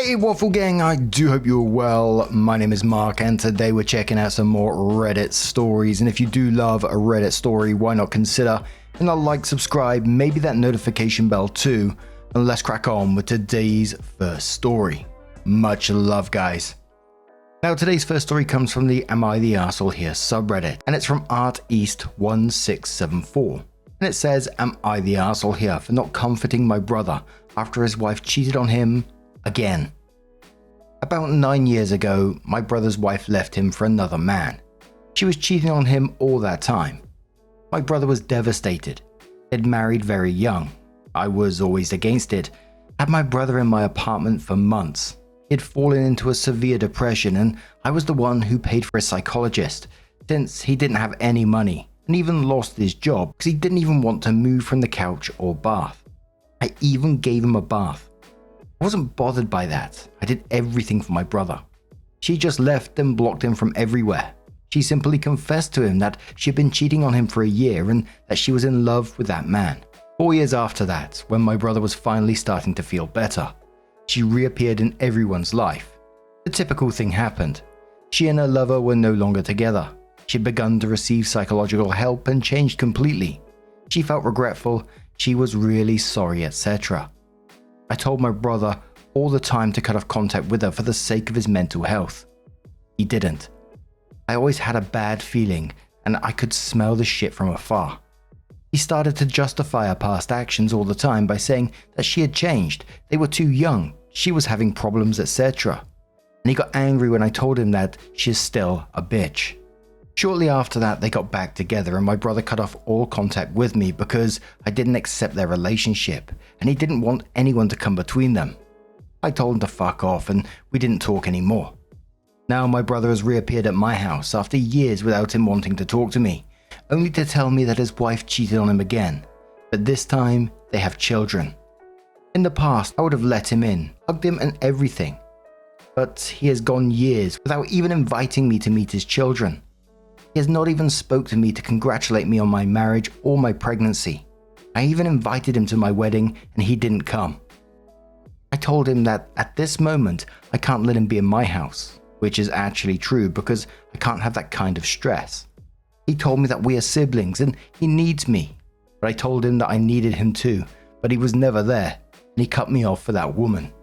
Hey Waffle Gang, I do hope you're well. My name is Mark and today we're checking out some more Reddit stories, and if you do love a Reddit story, why not consider hitting that like, subscribe, maybe that notification bell too, and let's crack on with today's first story. Much love, guys. Now today's first story comes from the Am I the Arsehole Here subreddit, and it's from ArtEast1674. And it says, am I the arsehole here for not comforting my brother after his wife cheated on him again? About 9 years ago, my brother's wife left him for another man. She was cheating on him all that time. My brother was devastated. They'd married very young. I was always against it. Had my brother in my apartment for months. He'd fallen into a severe depression and I was the one who paid for a psychologist since he didn't have any money and even lost his job because he didn't even want to move from the couch or bath. I even gave him a bath. I wasn't bothered by that. I did everything for my brother. She just left and blocked him from everywhere. She simply confessed to him that she had been cheating on him for a year and that she was in love with that man. 4 years after that, when my brother was finally starting to feel better, she reappeared in everyone's life. The typical thing happened. She and her lover were no longer together. She'd begun to receive psychological help and changed completely. She felt regretful, she was really sorry, etc. I told my brother all the time to cut off contact with her for the sake of his mental health. He didn't. I always had a bad feeling and I could smell the shit from afar. He started to justify her past actions all the time by saying that she had changed, they were too young, she was having problems, etc. And he got angry when I told him that she is still a bitch. Shortly after that, they got back together and my brother cut off all contact with me because I didn't accept their relationship and he didn't want anyone to come between them. I told him to fuck off and we didn't talk anymore. Now my brother has reappeared at my house after years without him wanting to talk to me, only to tell me that his wife cheated on him again, but this time they have children. In the past, I would have let him in, hugged him and everything, but he has gone years without even inviting me to meet his children. He has not even spoke to me to congratulate me on my marriage or my pregnancy. I even invited him to my wedding and he didn't come. I told him that at this moment I can't let him be in my house, which is actually true because I can't have that kind of stress. He told me that we are siblings and he needs me, but I told him that I needed him too, but he was never there and he cut me off for that woman.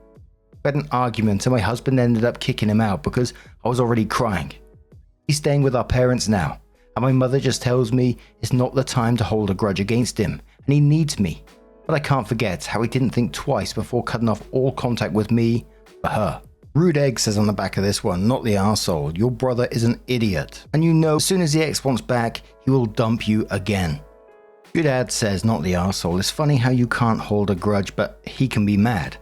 We had an argument and my husband ended up kicking him out because I was already crying. He's staying with our parents now, and my mother just tells me it's not the time to hold a grudge against him, and he needs me. But I can't forget how he didn't think twice before cutting off all contact with me for her. Rude Egg says on the back of this one, not the arsehole, your brother is an idiot, and you know as soon as the ex wants back, he will dump you again. Good Ad says, not the arsehole, it's funny how you can't hold a grudge, but he can be mad.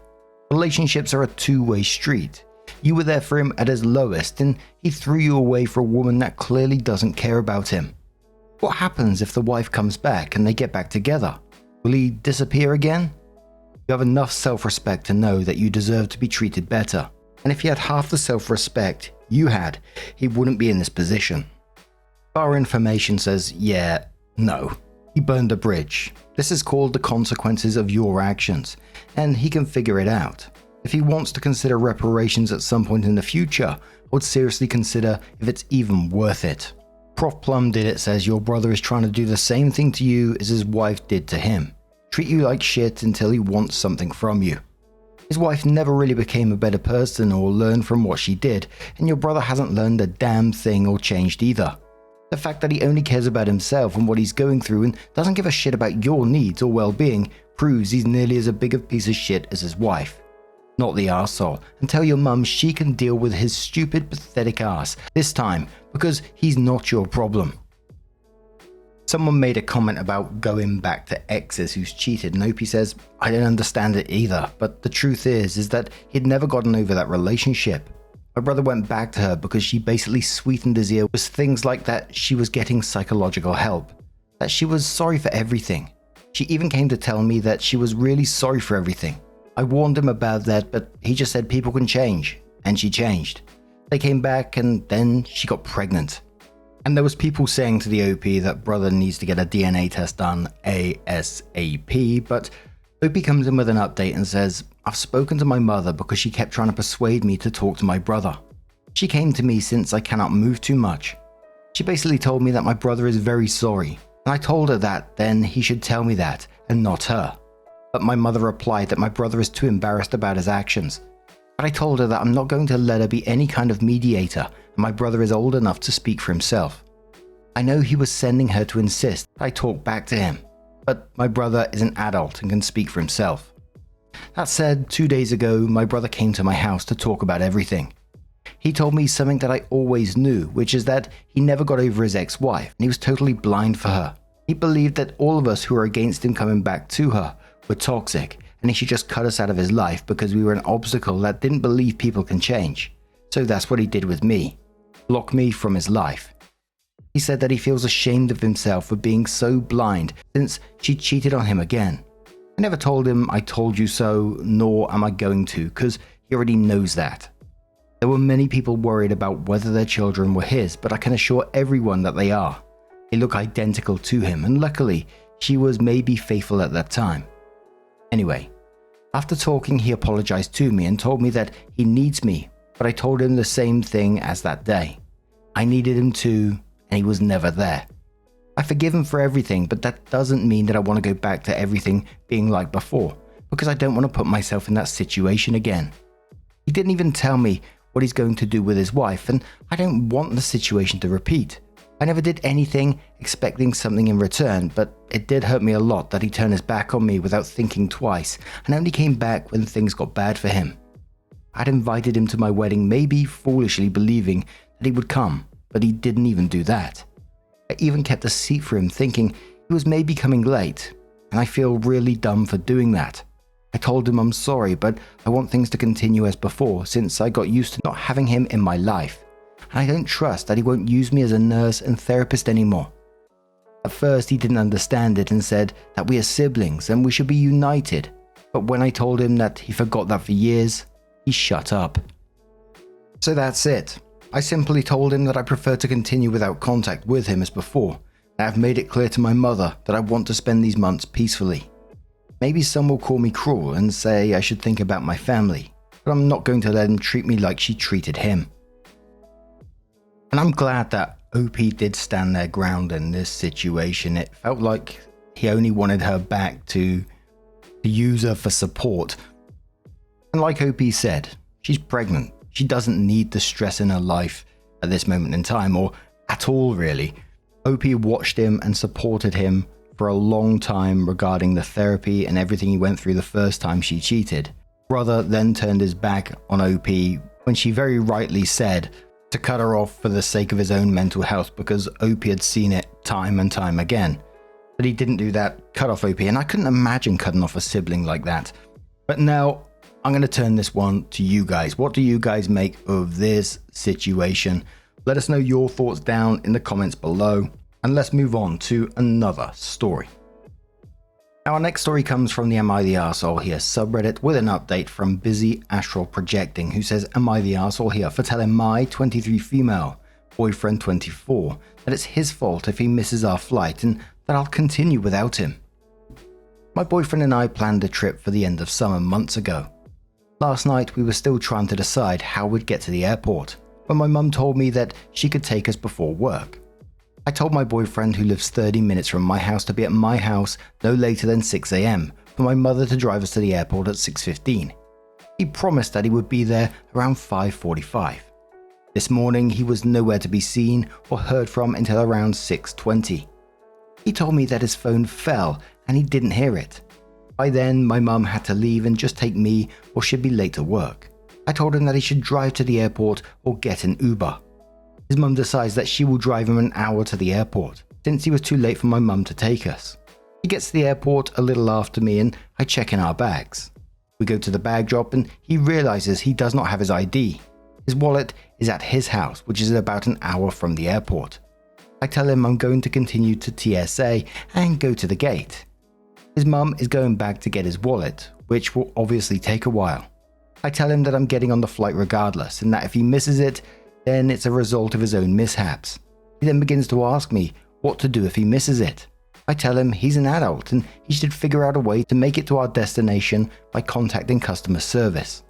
Relationships are a two-way street. You were there for him at his lowest and he threw you away for a woman that clearly doesn't care about him. What happens if the wife comes back and they get back together? Will he disappear again? You have enough self-respect to know that you deserve to be treated better. And if he had half the self-respect you had, he wouldn't be in this position. Our information says, yeah, no. He burned a bridge. This is called the consequences of your actions, and he can figure it out. If he wants to consider reparations at some point in the future, I would seriously consider if it's even worth it. Prof Plum Did It says your brother is trying to do the same thing to you as his wife did to him. Treat you like shit until he wants something from you. His wife never really became a better person or learned from what she did, and your brother hasn't learned a damn thing or changed either. The fact that he only cares about himself and what he's going through and doesn't give a shit about your needs or well-being proves he's nearly as big a piece of shit as his wife. Not the arsehole, and tell your mum she can deal with his stupid, pathetic ass this time because he's not your problem. Someone made a comment about going back to exes who's cheated, and Opie says, I don't understand it either, but the truth is that he'd never gotten over that relationship. My brother went back to her because she basically sweetened his ear with things like that she was getting psychological help, that she was sorry for everything. She even came to tell me that she was really sorry for everything. I warned him about that, but he just said people can change, and she changed. They came back and then she got pregnant. And there was people saying to the OP that brother needs to get a DNA test done ASAP, but Opie comes in with an update and says, I've spoken to my mother because she kept trying to persuade me to talk to my brother. She came to me since I cannot move too much. She basically told me that my brother is very sorry, and I told her that then he should tell me that and not her. But my mother replied that my brother is too embarrassed about his actions. But I told her that I'm not going to let her be any kind of mediator, and my brother is old enough to speak for himself. I know he was sending her to insist that I talk back to him, but my brother is an adult and can speak for himself. That said, 2 days ago, my brother came to my house to talk about everything. He told me something that I always knew, which is that he never got over his ex-wife and he was totally blind for her. He believed that all of us who were against him coming back to her were toxic and he should just cut us out of his life because we were an obstacle that didn't believe people can change. So that's what he did with me. Block me from his life. He said that he feels ashamed of himself for being so blind since she cheated on him again. I never told him I told you so, nor am I going to, because he already knows that. There were many people worried about whether their children were his, but I can assure everyone that they are. They look identical to him, and luckily, she was maybe faithful at that time. Anyway, after talking, he apologized to me and told me that he needs me, but I told him the same thing as that day. I needed him too, and he was never there. I forgive him for everything, but that doesn't mean that I want to go back to everything being like before, because I don't want to put myself in that situation again. He didn't even tell me what he's going to do with his wife, and I don't want the situation to repeat. I never did anything expecting something in return, but it did hurt me a lot that he turned his back on me without thinking twice and only came back when things got bad for him. I'd invited him to my wedding, maybe foolishly believing that he would come, but he didn't even do that. I even kept a seat for him thinking he was maybe coming late, and I feel really dumb for doing that. I told him I'm sorry, but I want things to continue as before since I got used to not having him in my life, and I don't trust that he won't use me as a nurse and therapist anymore. At first he didn't understand it and said that we are siblings and we should be united, but when I told him that he forgot that for years, he shut up. So that's it. I simply told him that I prefer to continue without contact with him as before, and I've made it clear to my mother that I want to spend these months peacefully. Maybe some will call me cruel and say I should think about my family, but I'm not going to let him treat me like she treated him. And I'm glad that OP did stand their ground in this situation. It felt like he only wanted her back to use her for support. And like OP said, she's pregnant. She doesn't need the stress in her life at this moment in time, or at all really. OP watched him and supported him for a long time regarding the therapy and everything he went through the first time she cheated. Brother then turned his back on OP when she very rightly said to cut her off for the sake of his own mental health because OP had seen it time and time again. But he didn't do that, cut off OP, and I couldn't imagine cutting off a sibling like that. But now I'm going to turn this one to you guys. What do you guys make of this situation? Let us know your thoughts down in the comments below. And let's move on to another story. Now our next story comes from the Am I the Arsehole Here subreddit with an update from Busy Astral Projecting, who says, Am I the Arsehole Here for telling my 23 female boyfriend 24 that it's his fault if he misses our flight and that I'll continue without him. My boyfriend and I planned a trip for the end of summer months ago. Last night we were still trying to decide how we'd get to the airport when my mum told me that she could take us before work. I told my boyfriend, who lives 30 minutes from my house, to be at my house no later than 6 a.m. for my mother to drive us to the airport at 6:15. He promised that he would be there around 5:45. This morning he was nowhere to be seen or heard from until around 6:20. He told me that his phone fell and he didn't hear it. By then my mum had to leave and just take me or she'd be late to work. I told him that he should drive to the airport or get an Uber. His mum decides that she will drive him an hour to the airport, since he was too late for my mum to take us. He gets to the airport a little after me and I check in our bags. We go to the bag drop and he realizes he does not have his ID. His wallet is at his house, which is about an hour from the airport. I tell him I'm going to continue to TSA and go to the gate. His mum is going back to get his wallet, which will obviously take a while. I tell him that I'm getting on the flight regardless and that if he misses it, then it's a result of his own mishaps. He then begins to ask me what to do if he misses it. I tell him he's an adult and he should figure out a way to make it to our destination by contacting customer service.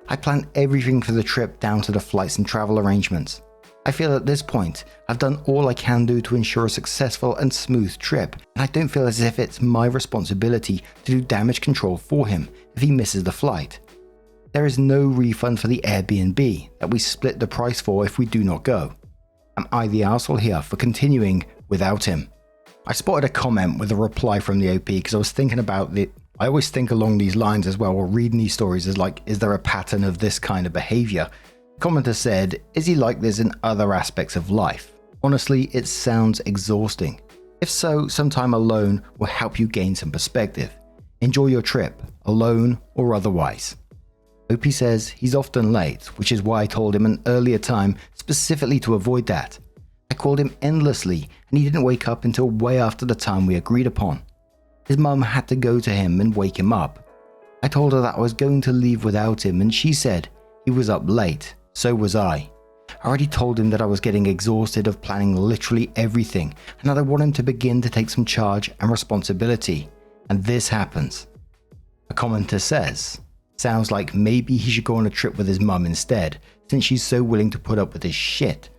I plan everything for the trip down to the flights and travel arrangements. I feel at this point I've done all I can do to ensure a successful and smooth trip, and I don't feel as if it's my responsibility to do damage control for him if he misses the flight. There is no refund for the Airbnb that we split the price for if we do not go. Am I the arsehole here for continuing without him? I spotted a comment with a reply from the OP because I was thinking about it. I always think along these lines as well, or reading these stories as like, is there a pattern of this kind of behavior? Commenter said, is he like this in other aspects of life? Honestly, it sounds exhausting. If so, some time alone will help you gain some perspective. Enjoy your trip, alone or otherwise. OP says he's often late, which is why I told him an earlier time specifically to avoid that. I called him endlessly and he didn't wake up until way after the time we agreed upon. His mum had to go to him and wake him up. I told her that I was going to leave without him and she said he was up late, so was I. I already told him that I was getting exhausted of planning literally everything and that I want him to begin to take some charge and responsibility, and this happens. A commenter says, sounds like maybe he should go on a trip with his mum instead, since she's so willing to put up with his shit.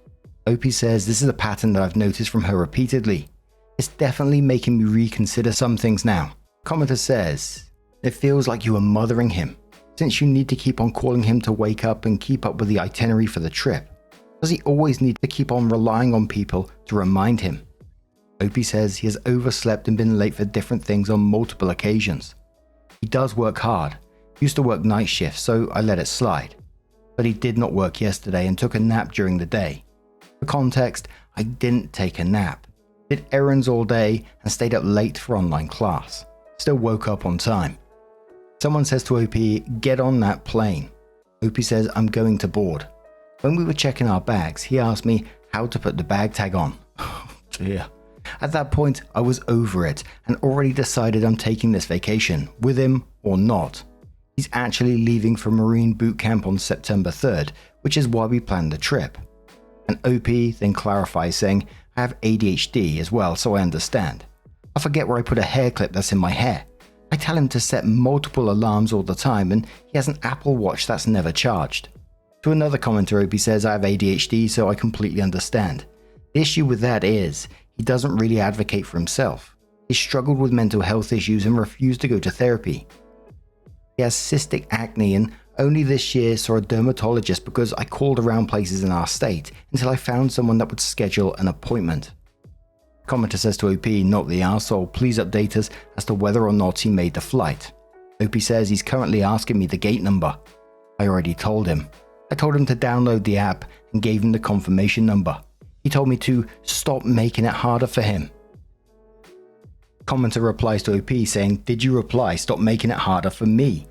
OP says this is a pattern that I've noticed from her repeatedly. It's definitely making me reconsider some things now. Commenter says, it feels like you are mothering him, since you need to keep on calling him to wake up and keep up with the itinerary for the trip. Does he always need to keep on relying on people to remind him? OP says he has overslept and been late for different things on multiple occasions. He does work hard. Used to work night shifts, so I let it slide. But he did not work yesterday and took a nap during the day. For context, I didn't take a nap. Did errands all day and stayed up late for online class. Still woke up on time. Someone says to OP, get on that plane. OP says, I'm going to board. When we were checking our bags, he asked me how to put the bag tag on. Oh dear. At that point, I was over it and already decided I'm taking this vacation, with him or not. He's actually leaving for Marine Boot Camp on September 3rd, which is why we planned the trip. And OP then clarifies saying, I have ADHD as well, so I understand. I forget where I put a hair clip that's in my hair. I tell him to set multiple alarms all the time and he has an Apple Watch that's never charged. To another commenter, OP says, I have ADHD, so I completely understand. The issue with that is, he doesn't really advocate for himself. He struggled with mental health issues and refused to go to therapy. He has cystic acne and only this year saw a dermatologist because I called around places in our state until I found someone that would schedule an appointment. Commenter says to OP, not the arsehole, please update us as to whether or not he made the flight. OP says he's currently asking me the gate number. I already told him. I told him to download the app and gave him the confirmation number. He told me to stop making it harder for him. Commenter replies to OP saying, did you reply, stop making it harder for me?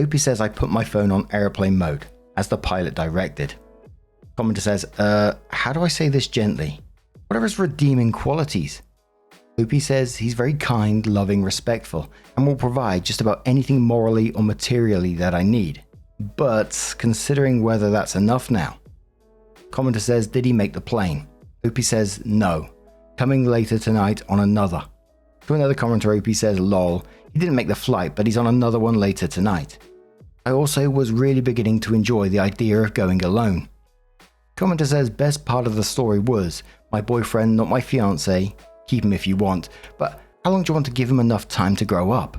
OP says I put my phone on airplane mode, as the pilot directed. Commenter says, how do I say this gently? What are his redeeming qualities? OP says he's very kind, loving, respectful, and will provide just about anything morally or materially that I need. But considering whether that's enough now. Commenter says, did he make the plane? OP says, no. Coming later tonight on another. To another commenter, OP says, lol, he didn't make the flight, but he's on another one later tonight. I also was really beginning to enjoy the idea of going alone. Commenter says, best part of the story was, my boyfriend, not my fiance, keep him if you want, but how long do you want to give him enough time to grow up?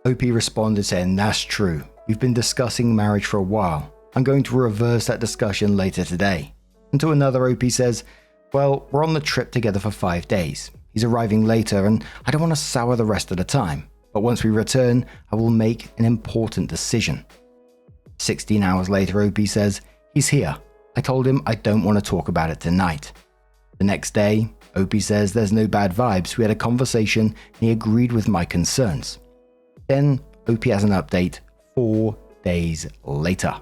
OP responded saying, that's true. We've been discussing marriage for a while. I'm going to reverse that discussion later today. And to another, OP says, well, we're on the trip together for 5 days. He's arriving later and I don't want to sour the rest of the time. But once we return, I will make an important decision. 16 hours later, OP says, he's here. I told him I don't want to talk about it tonight. The next day, OP says there's no bad vibes. We had a conversation and he agreed with my concerns. Then OP has an update 4 days later.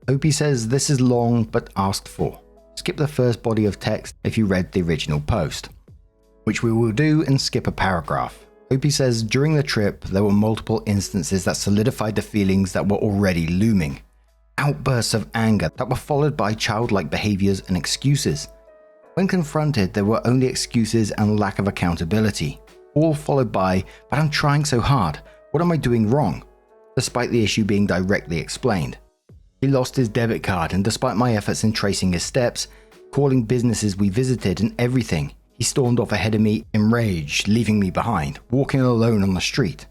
OP says this is long but asked for. Skip the first body of text if you read the original post, which we will do and skip a paragraph. OP says during the trip there were multiple instances that solidified the feelings that were already looming. Outbursts of anger that were followed by childlike behaviors and excuses. When confronted, there were only excuses and lack of accountability, all followed by, "But I'm trying so hard, what am I doing wrong?" despite the issue being directly explained. He lost his debit card, and despite my efforts in tracing his steps, calling businesses we visited and everything, he stormed off ahead of me, enraged, leaving me behind, walking alone on the street.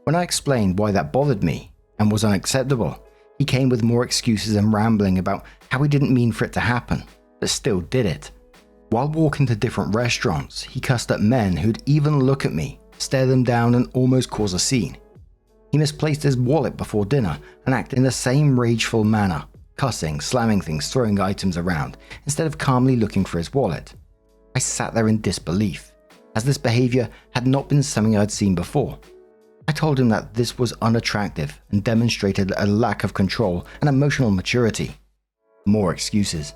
When I explained why that bothered me and was unacceptable, he came with more excuses and rambling about how he didn't mean for it to happen, but still did it. While walking to different restaurants, he cussed at men who'd even look at me, stare them down and almost cause a scene. He misplaced his wallet before dinner and acted in the same rageful manner, cussing, slamming things, throwing items around, instead of calmly looking for his wallet. I sat there in disbelief, as this behavior had not been something I'd seen before. I told him that this was unattractive and demonstrated a lack of control and emotional maturity. More excuses.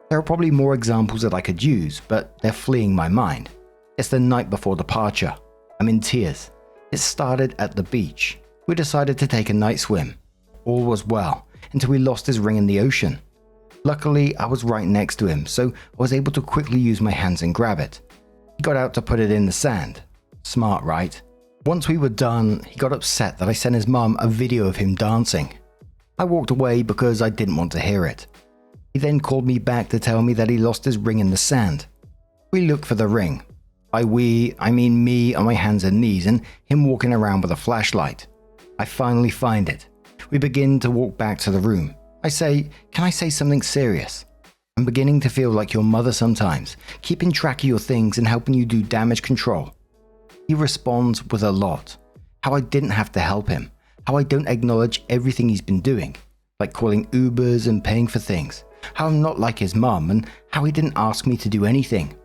There are probably more examples that I could use, but they're fleeing my mind. It's the night before departure. I'm in tears. It started at the beach. We decided to take a night swim. All was well, until we lost his ring in the ocean. Luckily, I was right next to him, so I was able to quickly use my hands and grab it. He got out to put it in the sand. Smart, right? Once we were done, he got upset that I sent his mum a video of him dancing. I walked away because I didn't want to hear it. He then called me back to tell me that he lost his ring in the sand. We looked for the ring. By we, I mean me on my hands and knees and him walking around with a flashlight. I finally find it. We begin to walk back to the room. I say, "Can I say something serious? I'm beginning to feel like your mother sometimes, keeping track of your things and helping you do damage control." He responds with a lot. How I didn't have to help him. How I don't acknowledge everything he's been doing, like calling Ubers and paying for things. How I'm not like his mum and how he didn't ask me to do anything.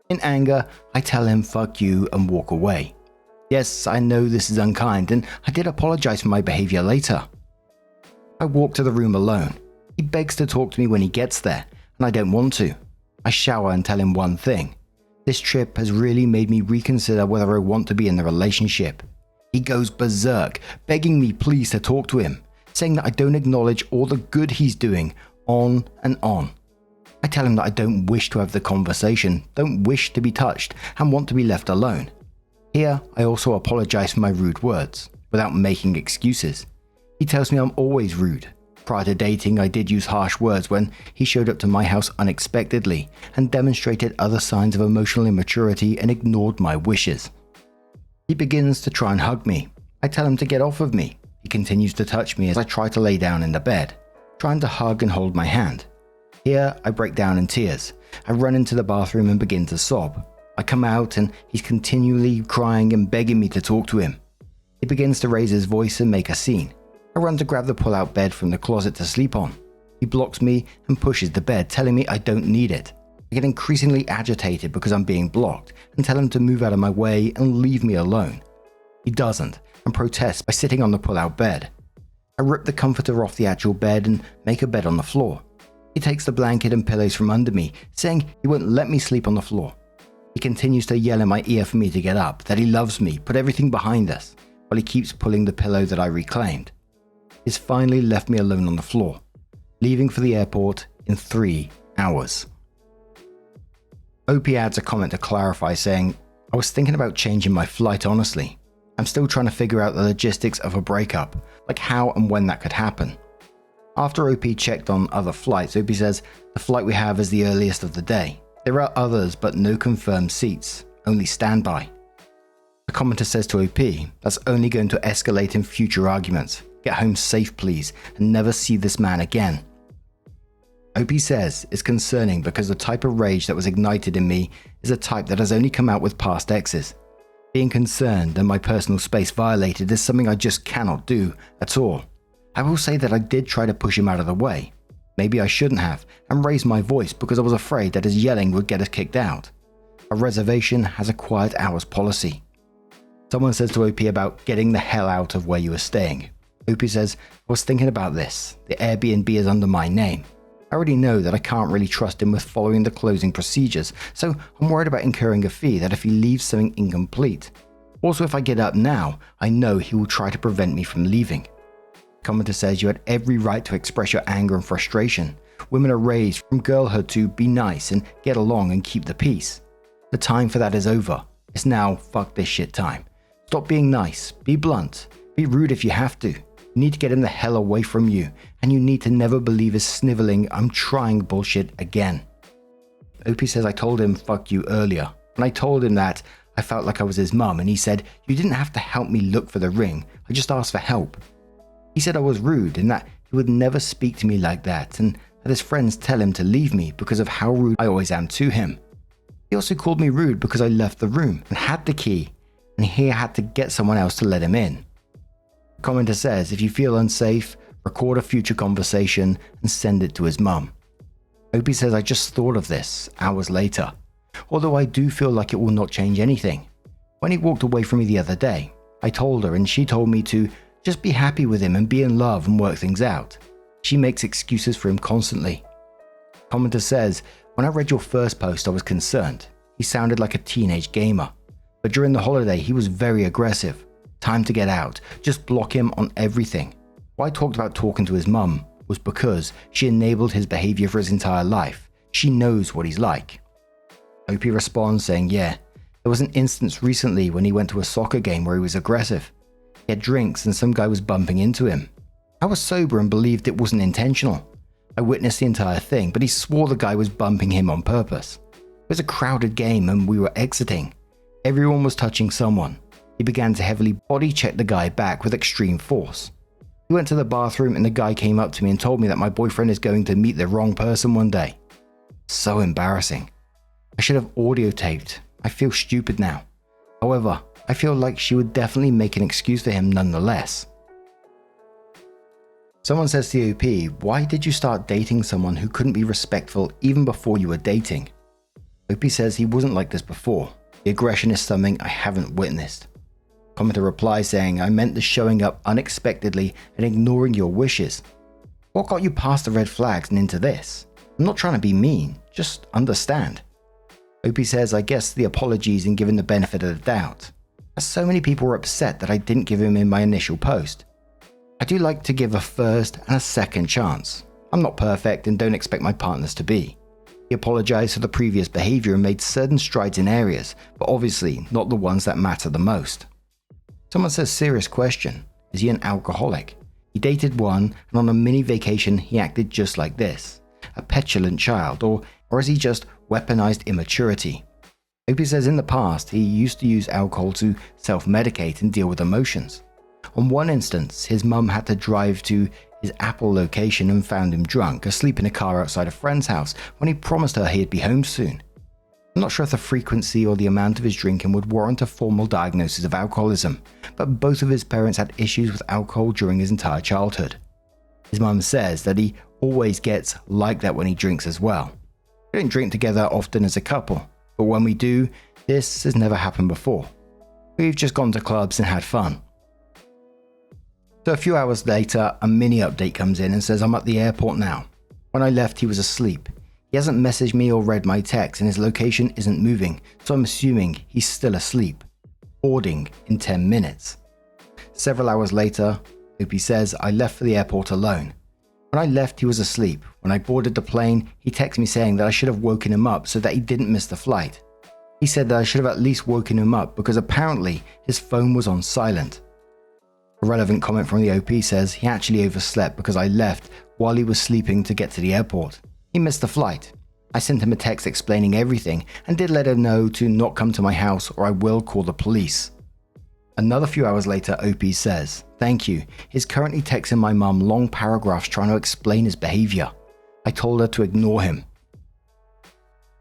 In anger, I tell him fuck you and walk away. Yes, I know this is unkind and I did apologize for my behavior later. I walk to the room alone. He begs to talk to me when he gets there, and I don't want to. I shower and tell him one thing. This trip has really made me reconsider whether I want to be in the relationship. He goes berserk, begging me please to talk to him, saying that I don't acknowledge all the good he's doing, on and on. I tell him that I don't wish to have the conversation, don't wish to be touched, and want to be left alone. Here, I also apologize for my rude words, without making excuses. He tells me I'm always rude. Prior to dating, I did use harsh words when he showed up to my house unexpectedly and demonstrated other signs of emotional immaturity and ignored my wishes. He begins to try and hug me. I tell him to get off of me. He continues to touch me as I try to lay down in the bed, trying to hug and hold my hand. Here, I break down in tears. I run into the bathroom and begin to sob. I come out and he's continually crying and begging me to talk to him. He begins to raise his voice and make a scene. I run to grab the pull-out bed from the closet to sleep on. He blocks me and pushes the bed, telling me I don't need it. I get increasingly agitated because I'm being blocked and tell him to move out of my way and leave me alone. He doesn't and protests by sitting on the pull-out bed. I rip the comforter off the actual bed and make a bed on the floor. He takes the blanket and pillows from under me, saying he won't let me sleep on the floor. He continues to yell in my ear for me to get up, that he loves me, put everything behind us, while he keeps pulling the pillow that I reclaimed. He's finally left me alone on the floor, leaving for the airport in 3 hours. OP adds a comment to clarify, saying, "I was thinking about changing my flight honestly. I'm still trying to figure out the logistics of a breakup, like how and when that could happen." After OP checked on other flights, OP says, "The flight we have is the earliest of the day. There are others but no confirmed seats, only standby." The commenter says to OP, "That's only going to escalate in future arguments. Get home safe please and never see this man again." OP says it's concerning because the type of rage that was ignited in me is a type that has only come out with past exes. Being concerned and my personal space violated is something I just cannot do at all. I will say that I did try to push him out of the way. Maybe I shouldn't have, and raise my voice because I was afraid that his yelling would get us kicked out. A reservation has a quiet hours policy. Someone says to OP about getting the hell out of where you are staying. OP says, "I was thinking about this. The Airbnb is under my name. I already know that I can't really trust him with following the closing procedures, so I'm worried about incurring a fee that if he leaves something incomplete. Also, if I get up now, I know he will try to prevent me from leaving." The commenter says you had every right to express your anger and frustration, Women are raised from girlhood to be nice and get along and keep the peace. The time for that is over. It's now fuck this shit time. Stop being nice, be blunt, be rude if you have to. You need to get him the hell away from you, and you need to never believe his sniveling "I'm trying" bullshit again. Opie says I told him fuck you earlier, and I told him that I felt like I was his mum, and he said you didn't have to help me look for the ring, I just asked for help. He said I was rude and that he would never speak to me like that, and that his friends tell him to leave me because of how rude I always am to him. He also called me rude because I left the room and had the key, and he had to get someone else to let him in. The commenter says if you feel unsafe, record a future conversation and send it to his mum. Opie says I just thought of this hours later, although I do feel like it will not change anything. When he walked away from me the other day, I told her and she told me to just be happy with him and be in love and work things out. She makes excuses for him constantly. Commenter says, when I read your first post I was concerned. He sounded like a teenage gamer. But during the holiday he was very aggressive. Time to get out. Just block him on everything. Why I talked about talking to his mum was because she enabled his behavior for his entire life. She knows what he's like. Opie responds saying, yeah, there was an instance recently when he went to a soccer game where he was aggressive. He had drinks and some guy was bumping into him. I was sober and believed it wasn't intentional. I witnessed the entire thing, but he swore the guy was bumping him on purpose. It was a crowded game and we were exiting. Everyone was touching someone. He began to heavily body check the guy back with extreme force. He went to the bathroom and the guy came up to me and told me that my boyfriend is going to meet the wrong person one day. So embarrassing. I should have audio taped. I feel stupid now. However, I feel like she would definitely make an excuse for him nonetheless. Someone says to OP, why did you start dating someone who couldn't be respectful even before you were dating? OP says he wasn't like this before. The aggression is something I haven't witnessed. Commenter replies saying, I meant the showing up unexpectedly and ignoring your wishes. What got you past the red flags and into this? I'm not trying to be mean, just understand. OP says, I guess the apologies and giving the benefit of the doubt. As so many people were upset that I didn't give him in my initial post. I do like to give a first and a second chance. I'm not perfect and don't expect my partners to be. He apologized for the previous behavior and made certain strides in areas, but obviously not the ones that matter the most. Someone says, serious question, is he an alcoholic? He dated one and on a mini vacation he acted just like this. A petulant child, or is he just weaponized immaturity? Opie says in the past he used to use alcohol to self-medicate and deal with emotions. On one instance, his mum had to drive to his Apple location and found him drunk, asleep in a car outside a friend's house when he promised her he'd be home soon. I'm not sure if the frequency or the amount of his drinking would warrant a formal diagnosis of alcoholism, but both of his parents had issues with alcohol during his entire childhood. His mum says that he always gets like that when he drinks as well. We don't drink together often as a couple, but when we do, this has never happened before. We've just gone to clubs and had fun. So a few hours later, a mini update comes in and says I'm at the airport now. When I left, he was asleep. He hasn't messaged me or read my text and his location isn't moving, so I'm assuming he's still asleep. Boarding in 10 minutes. Several hours later, Opie says I left for the airport alone. When I left, he was asleep. When I boarded the plane, he texted me saying that I should have woken him up so that he didn't miss the flight. He said that I should have at least woken him up because apparently his phone was on silent. A relevant comment from the OP says he actually overslept because I left while he was sleeping to get to the airport. He missed the flight. I sent him a text explaining everything and did let him know to not come to my house or I will call the police. Another few hours later, OP says, thank you. He's currently texting my mum long paragraphs trying to explain his behavior. I told her to ignore him.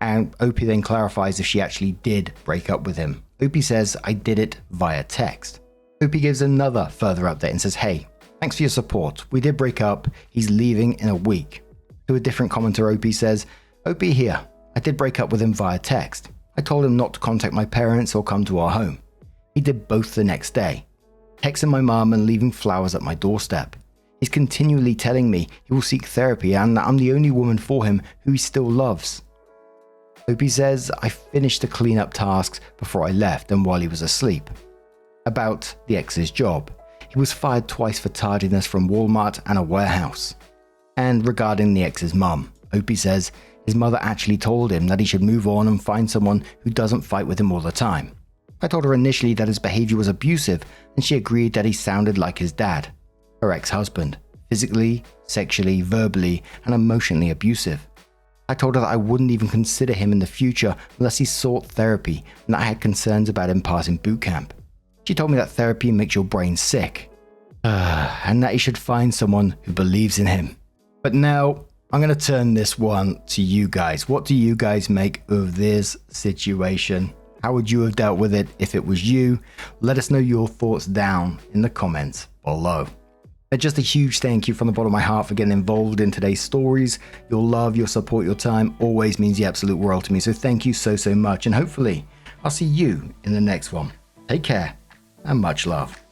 And OP then clarifies if she actually did break up with him. OP says, I did it via text. OP gives another further update and says, hey, thanks for your support. We did break up. He's leaving in a week. To a different commenter, OP says, OP here. I did break up with him via text. I told him not to contact my parents or come to our home. He did both the next day. Texting my mum and leaving flowers at my doorstep. He's continually telling me he will seek therapy and that I'm the only woman for him who he still loves. OP says I finished the cleanup tasks before I left and while he was asleep. About the ex's job. He was fired twice for tardiness from Walmart and a warehouse. And regarding the ex's mum, Opie says his mother actually told him that he should move on and find someone who doesn't fight with him all the time. I told her initially that his behavior was abusive, and she agreed that he sounded like his dad, her ex-husband, physically, sexually, verbally, and emotionally abusive. I told her that I wouldn't even consider him in the future unless he sought therapy, and that I had concerns about him passing boot camp. She told me that therapy makes your brain sick, and that he should find someone who believes in him. But now, I'm going to turn this one to you guys. What do you guys make of this situation? How would you have dealt with it if it was you? Let us know your thoughts down in the comments below. And just a huge thank you from the bottom of my heart for getting involved in today's stories. Your love, your support, your time always means the absolute world to me. So thank you so much. And hopefully I'll see you in the next one. Take care and much love.